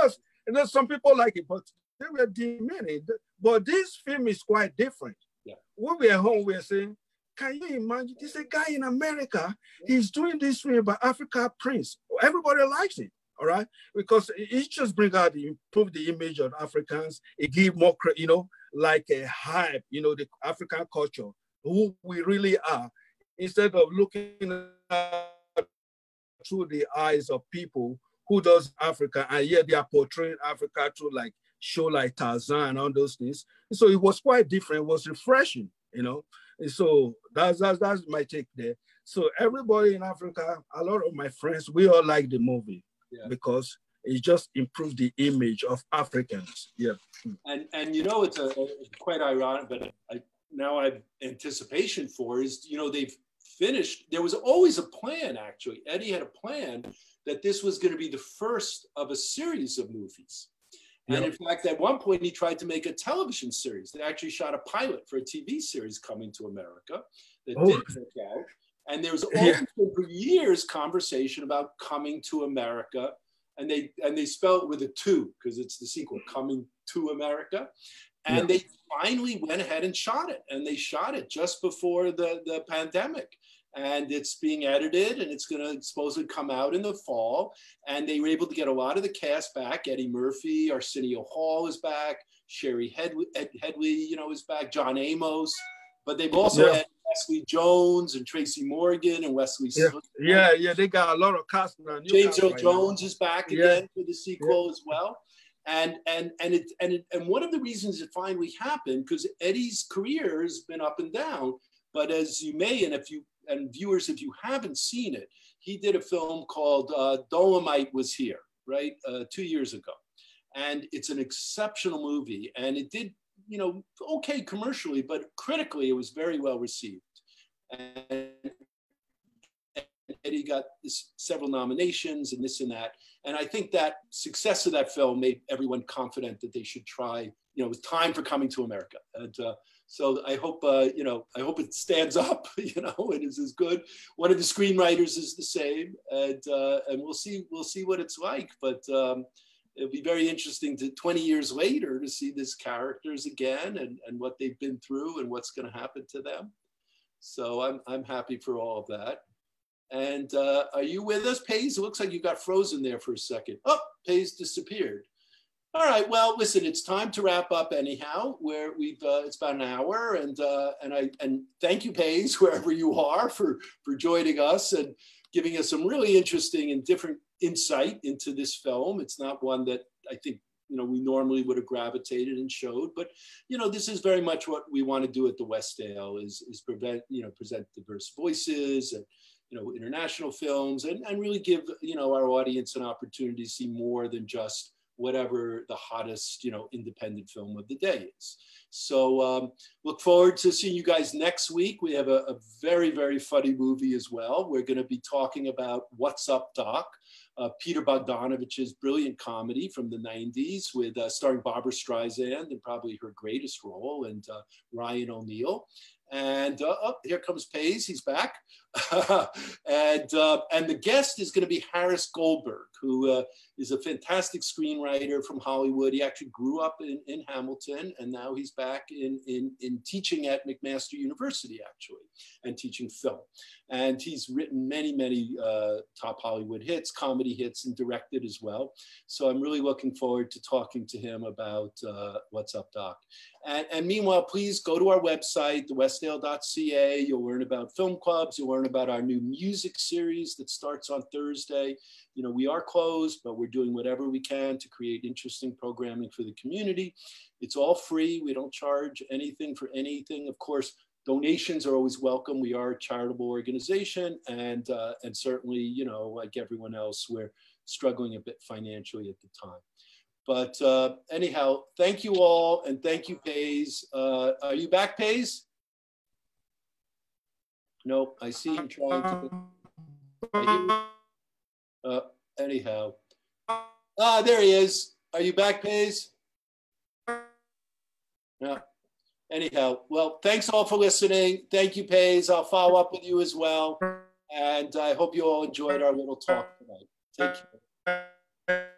There's some people like it, but they were demeaning. But this film is quite different. Yeah. When we are home, we are saying, can you imagine? There's a guy in America, he's doing this film about Africa Prince. Everybody likes it, all right? Because it just brings out, improve the image of Africans. It gives more, like a hype, the African culture, who we really are, instead of looking at through the eyes of people who does Africa, and yet they are portraying Africa through like show like Tarzan and all those things. So it was quite different. It was refreshing, And so that's my take there. So everybody in Africa, a lot of my friends, we all like the movie because it just improved the image of Africans. Yeah. And it's quite ironic, but now I have anticipation for is, they've finished. There was always a plan, actually. Eddy had a plan that this was going to be the first of a series of movies. And in fact, at one point, he tried to make a television series. They actually shot a pilot for a TV series coming to America that didn't work out. And there was always been for years conversation about Coming to America. And they spell it with a 2 because it's the sequel, Coming to America. And they finally went ahead and shot it. And they shot it just before the pandemic. And it's being edited, and it's going to supposedly come out in the fall. And they were able to get a lot of the cast back. Eddy Murphy, Arsenio Hall is back. Sherry Headley, is back. John Amos. But they've also had Leslie Jones and Tracy Morgan and Wesley. Yeah, they got a lot of cast now. James Earl Jones is back again for the sequel as well. And one of the reasons it finally happened, because Eddy's career has been up and down. But as you may, and viewers, if you haven't seen it, he did a film called Dolomite Was Here, right? 2 years ago. And it's an exceptional movie. And it did, okay commercially, but critically, it was very well received. And Eddy got several nominations and this and that. And I think that success of that film made everyone confident that they should try, it was time for Coming to America. And so I hope, I hope it stands up, and is as good. One of the screenwriters is the same, and we'll see what it's like. But it'll be very interesting 20 years later to see these characters again and what they've been through and what's going to happen to them. So I'm happy for all of that. And are you with us, Paize? It looks like you got frozen there for a second. Oh, Paize disappeared. All right. Well, listen, it's time to wrap up anyhow. Where it's about an hour, and thank you, Paize, wherever you are, for joining us and giving us some really interesting and different insight into this film. It's not one that I think we normally would have gravitated and showed, but this is very much what we want to do at the Westdale is present diverse voices and international films and really give our audience an opportunity to see more than just whatever the hottest, independent film of the day is. So look forward to seeing you guys next week. We have a very, very funny movie as well. We're going to be talking about What's Up, Doc? Peter Bogdanovich's brilliant comedy from the 90s with starring Barbara Streisand in probably her greatest role, and Ryan O'Neal. And here comes Paize, he's back. And the guest is going to be Harris Goldberg, who is a fantastic screenwriter from Hollywood. He actually grew up in Hamilton, and now he's back in teaching at McMaster University, actually, and teaching film. And he's written many top Hollywood hits, comedy hits, and directed as well. So I'm really looking forward to talking to him about What's Up, Doc. And meanwhile, please go to our website, thewestdale.ca. You'll learn about film clubs. You'll learn about our new music series that starts on Thursday. You know, we are closed, but we're doing whatever we can to create interesting programming for the community. It's all free. We don't charge anything for anything. Of course, donations are always welcome. We are a charitable organization, and certainly, you know, like everyone else, we're struggling a bit financially at the time. But anyhow, thank you all, and thank you, Paize. Are you back, Paize? Nope, I see him trying to. Anyhow. There he is. Are you back, Paize? Yeah. Anyhow, well, thanks all for listening. Thank you, Paize. I'll follow up with you as well. And I hope you all enjoyed our little talk tonight. Take care.